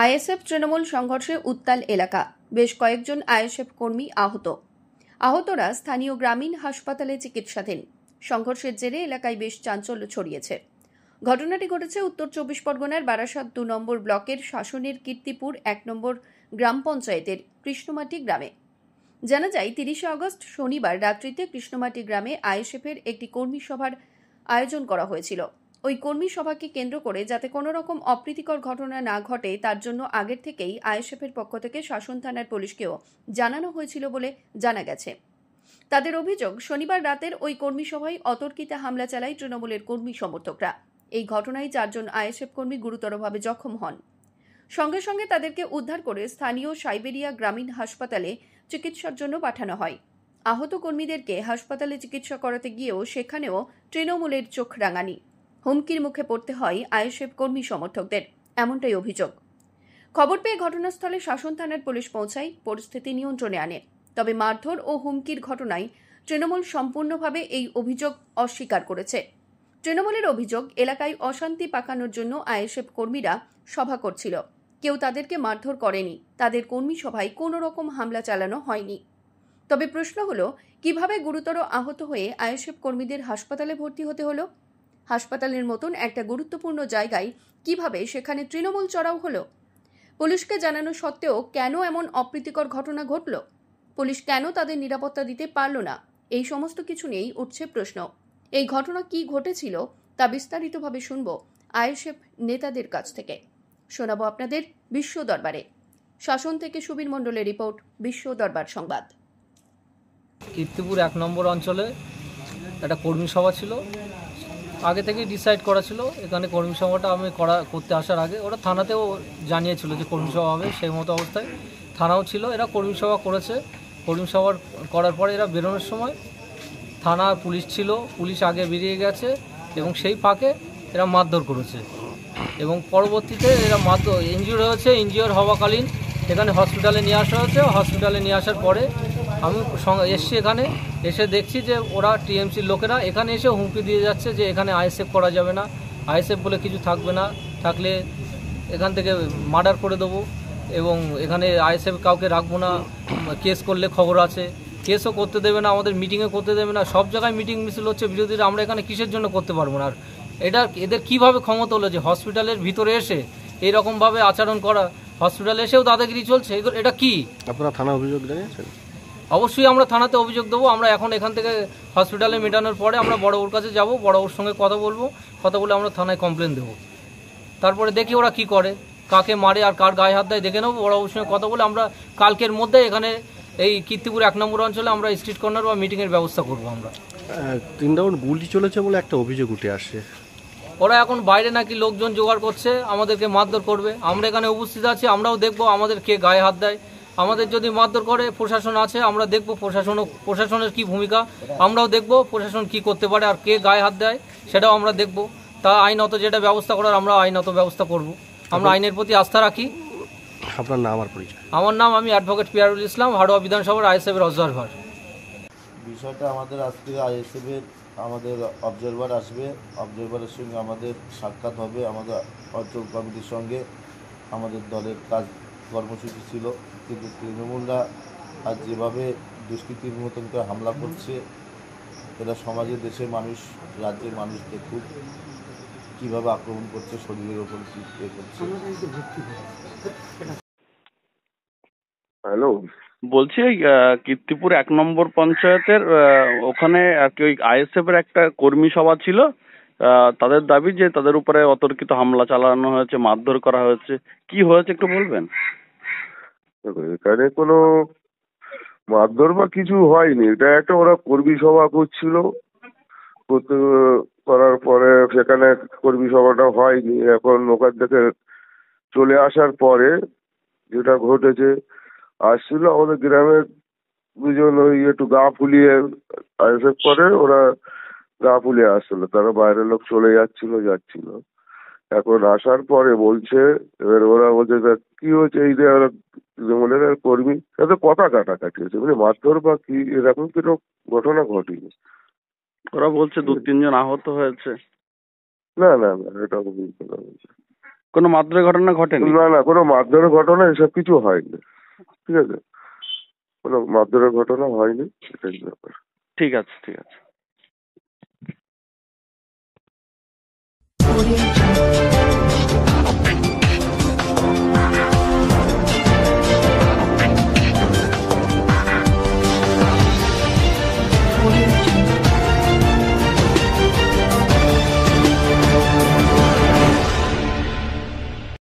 ISF Trinamool সংঘর্ষে উত্তাল এলাকা, বেশ কয়েকজন আইএসএফ কর্মী আহতরা স্থানীয় গ্রামীণ হাসপাতালে চিকিৎসাধীন। সংঘর্ষের জেরে এলাকায় বেশ চাঞ্চল্য ছড়িয়েছে। ঘটনাটি ঘটেছে উত্তর 24 পরগনার বারাসাত 2 নম্বর ব্লকের শাসনের কীর্তিপুর 1 নম্বর গ্রাম পঞ্চায়েতের কৃষ্ণমাটি গ্রামে। জানা যায় 30 আগস্ট শনিবার রাত্রিতে কৃষ্ণমাটি গ্রামে আইএসএফের একটি কর্মী সভার আয়োজন করা হয়েছিল। ওই কর্মী সভাকে কেন্দ্র করে যাতে কোনো রকম অপ্রীতিকর ঘটনা না ঘটে তার জন্য আগের থেকেই আইএসএফের পক্ষ থেকে শাসন থানার পুলিশকেও জানানো হয়েছিল বলে জানা গেছে। তাদের অভিযোগ, শনিবার রাতের ওই কর্মী সভায় অতর্কিতে হামলা চালায় তৃণমূলের কর্মী সমর্থকরা। এই ঘটনায় 4 জন আইএসএফ কর্মী গুরুতরভাবে জখম হন। সঙ্গে সঙ্গে তাদেরকে উদ্ধার করে স্থানীয় সাইবেরিয়া গ্রামীণ হাসপাতালে চিকিৎসার জন্য পাঠানো হয়। আহত কর্মীদেরকে হাসপাতালে চিকিৎসা করাতে গিয়েও সেখানেও তৃণমূলের চোখ রাঙানি, হুমকির মুখে পড়তে হয় আইএসএফ কর্মী সমর্থকদের, এমনটাই অভিযোগ। খবর পেয়ে ঘটনাস্থলে শাসন থানার পুলিশ পৌঁছায়, পরিস্থিতি নিয়ন্ত্রণে আনে। তবে মারধর ও হুমকির ঘটনায় তৃণমূল সম্পূর্ণভাবে এই অভিযোগ অস্বীকার করেছে। তৃণমূলের অভিযোগ, এলাকায় অশান্তি পাকানোর জন্য আইএসএফ কর্মীরা সভা করছিল, কেউ তাদেরকে মারধর করেনি, তাদের কর্মী সভায় কোনো রকম হামলা চালানো হয়নি। তবে প্রশ্ন হলো, কিভাবে গুরুতর আহত হয়ে আইএসএফ কর্মীদের হাসপাতালে ভর্তি হতে হলো? হাসপাতালের মতন একটা গুরুত্বপূর্ণ জায়গায় কিভাবে সেখানে তৃণমূল চড়াও হলো? পুলিশকে জানানো সত্ত্বেও কেন এমন অপ্রীতিকর ঘটনা ঘটল? পুলিশ কেন তাদের নিরাপত্তা দিতে পারল না? এই সমস্ত কিছু নিয়েই উঠছে প্রশ্ন। এই ঘটনা কি ঘটেছিল তা বিস্তারিতভাবে শুনব আইএসএফ নেতাদের কাছ থেকে। শোনাবো আপনাদের বিশ্ব দরবারে। শাসন থেকে সুবীর মণ্ডলের রিপোর্ট, বিশ্ব দরবার সংবাদ। কীর্তিপুর 1 নম্বর অঞ্চলে একটা কর্মী সভা ছিল। আগে থেকেই ডিসাইড করা ছিল এখানে কর্মী সভাটা আমি করতে আসার আগে ওরা থানাতেও জানিয়েছিল যে কর্মী সভা হবে। সেই মতো অবস্থায় থানাও ছিল, এরা কর্মী সভা করেছে। কর্মী সভা করার পরে এরা বেরোনোর সময় থানা পুলিশ ছিল, পুলিশ আগে বেরিয়ে গেছে এবং সেই ফাঁকে এরা মারধর করেছে এবং পরবর্তীতে এরা ইনজিওর হয়েছে। ইনজিওর হওয়াকালীন এখানে হসপিটালে নিয়ে আসা হয়েছে। হসপিটালে নিয়ে আসার পরে আমি এসছি, এখানে এসে দেখছি যে ওরা টিএমসির লোকেরা এখানে এসে হুমকি দিয়ে যাচ্ছে যে এখানে আইএসএফ করা যাবে না, আইএসএফ বলে কিছু থাকবে না, থাকলে এখান থেকে মার্ডার করে দেবো এবং এখানে আইএসএফ কাউকে রাখবো না, কেস করলে খবর আছে, কেসও করতে দেবে না, আমাদের মিটিংও করতে দেবে না। সব জায়গায় মিটিং মিছিল হচ্ছে বিরোধীরা, আমরা এখানে কিসের জন্য করতে পারবো না? আর এদের কীভাবে ক্ষমতা হলো যে হসপিটালের ভিতরে এসে এইরকমভাবে আচরণ করা? হসপিটালে এসেও দাদাগিরি চলছে, এটা কি? আপনারা থানা অভিযোগ জানিয়েছেন? অবশ্যই আমরা থানাতে অভিযোগ দেবো। আমরা এখন এখান থেকে হসপিটালে মেটানোর পরে আমরা বড়বাবুর কাছে যাব, বড়বাবুর সঙ্গে কথা বলবো, কথা বলে আমরা থানায় কমপ্লেন দেবো। তারপরে দেখি ওরা কি করে, কাকে মারে আর কার গায়ে হাত দেয় দেখে নেবো। বড়বাবুর সঙ্গে কথা বলে আমরা কালকের মধ্যে এখানে এই কীর্তিপুর 1 নম্বর অঞ্চলে আমরা স্ট্রিট কর্নার বা মিটিংয়ের ব্যবস্থা করবো। আমরা 3 রাউন্ড গুলি চলেছে বলে একটা অভিযোগ উঠে আসে। ওরা এখন বাইরে নাকি লোকজন জোগাড় করছে, আমাদেরকে মারধর করবে। আমরা এখানে উপস্থিত আছি, আমরাও দেখবো আমাদের কে গায়ে হাত দেয়। আমাদের যদি মারধর করে, প্রশাসন আছে, আমরা দেখবো প্রশাসনের কি ভূমিকা, আমরাও দেখবো প্রশাসন কি করতে পারে আর কে গায়ে হাত দেয় সেটাও আমরা দেখবো। তা আইনত যেটা ব্যবস্থা করার আমরা আইনত ব্যবস্থা করব। আমরা আইনের প্রতি আস্থা রাখি। আপনার নাম আর পরিচয়? আমার নাম, আমি অ্যাডভোকেট পিয়ারুল ইসলাম, হাড়োয়া বিধানসভার আইএসএফের অবজারভার। বিষয়টা আমাদের আজকে আইএসএফের আমাদের অবজারভার আসবে, অবজারভারের সঙ্গে আমাদের সাক্ষাৎ হবে। আমাদের অঞ্চল কমিটির সঙ্গে আমাদের দলের কাজ কর্মসূচি ছিল, কিন্তু তৃণমূলরা আজ যেভাবে দুষ্কৃতির মতন করে হামলা করছে, এরা সমাজে, দেশের মানুষ, রাজ্যের মানুষকে খুব কীভাবে আক্রমণ করছে, শরীরের ওপর কি করছে। হ্যালো, বলছি ওই কীর্তিপুর 1 নম্বর পঞ্চায়েতের ওখানে আর কি ওই আইএসএফ এর একটা কর্মী সভা ছিল। তাদের দাবি যে তাদের উপরে অতর্কিত হামলা চালানো হয়েছে, মারধর করা হয়েছে। কি হয়েছে একটু বলবেন? এখানে কোনো মারধর বা কিছু হয়নি, এটা একটা ওরা কর্মী সভা করছিল, করার পরে সেখানে কর্মী সভাটা হয়নি। এখন ওখান থেকে চলে আসার পরে যেটা ঘটেছে, আসছিল আমাদের গ্রামের 2 জন ওই একটু গা ফুলিয়ে আইএসএফ করে, ওরা গা ফুলিয়ে আসছিল, তারা বাইরের লোক চলে যাচ্ছিল। এখন আসার পরে বলছে, এবার ওরা বলছে কি হয়েছে, এই যে তৃণমূলের কর্মী, তাদের কথা কাটাকাটি হয়েছে, মানে মারধর বা কি এরকম কোনো ঘটনা ঘটেনি। ওরা বলছে 2-3 জন আহত হয়েছে। না, এটা কথা বলছে। কোনো মারধরের ঘটনা ঘটেনি? না না, কোনো মারধরের ঘটনা এসব কিছু হয়নি, ঠিক আছে, কোনো মারধরের ঘটনা হয়নি, এটাই ব্যাপার। ঠিক আছে, ঠিক আছে। Audio